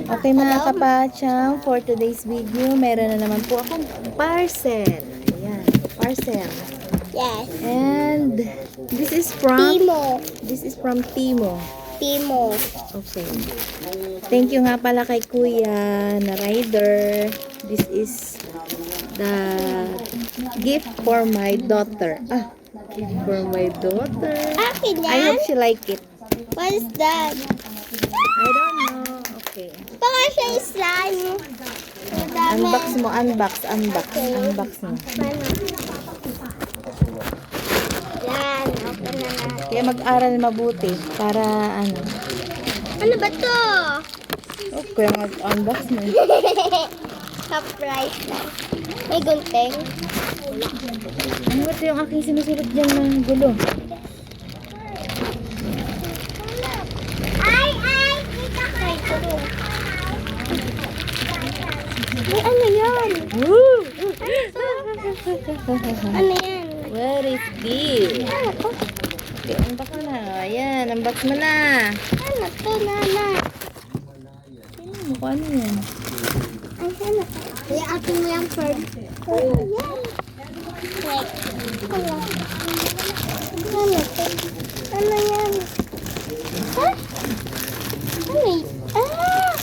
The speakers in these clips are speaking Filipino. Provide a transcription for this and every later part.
Okay mga kapachang, for today's video, meron na naman po akong parcel. Ayan, parcel. Yes. And this is from Timo. This is from Timo. Timo. Okay. Thank you nga pala kay Kuya na rider. This is the gift for my daughter. Gift for my daughter. Akin I yan? hope she like it. What is that? I don't know. Okay. Baka siya slime. Madami. Unbox mo, unbox mo. Ano? Yan. Open na natin. Kaya mag-aral mabuti para ano. Ano ba to? Okay, mag-unbox mo. Surprise lang. May gunting. Ano ba ito yung aking sinusulat dyan ng gulo? Ay! Kita ko. Ay, tulong. May ano yan? Woo! Ano yan? What is this? Ano to? Okay, unbox mo na. Ayan, unbox mo na. Ano to, Nana? Tingnan mo kung ano yan. Ay, ano to? Kaya atin mo yung bird. Ano yan? Wait. Ano? Ano to? Ano yan? Ha? Ano y- Ah!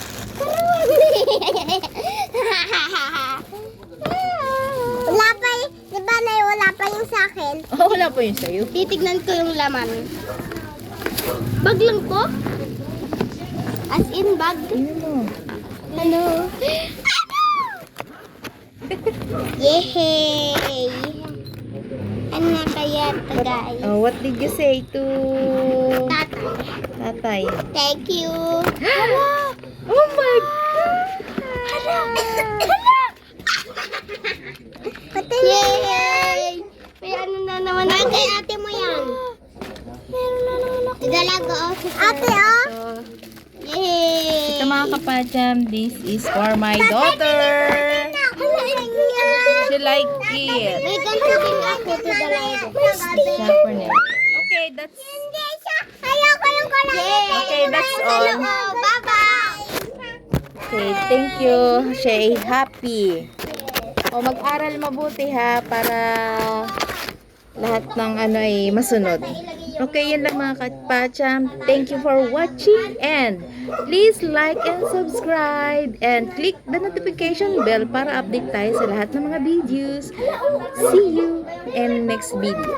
Wala pa y- Di ba na wala pa yung sa akin? Oh, wala po yun sa'yo. Titignan ko yung laman. Bag lang to? As in bag? Tingnan mo. Ano? Yehey! Ano na kaya ito, guys? Oh, what did you say to Tatay. tatay? Thank you. Oh my God! Hala! Yay! May ano na naman ako. Kay ate mo yan. Meron na naman ako. Dalaga ako. Ate, oh! So, Yay! ito mga kapacham, this is for my daughter. She like it. May ganito din ako to dalaga. Siya for next. Okay, that's Ayoko yung kulay. Okay, that's all. Bye-bye! okay. Thank you. Siya ay happy. O mag-aral mabuti ha para lahat ng ano ay masunod. Okay, yun lang mga kapacham. Thank you for watching and please like and subscribe and click the notification bell para update tayo sa lahat ng mga videos. See you in next video.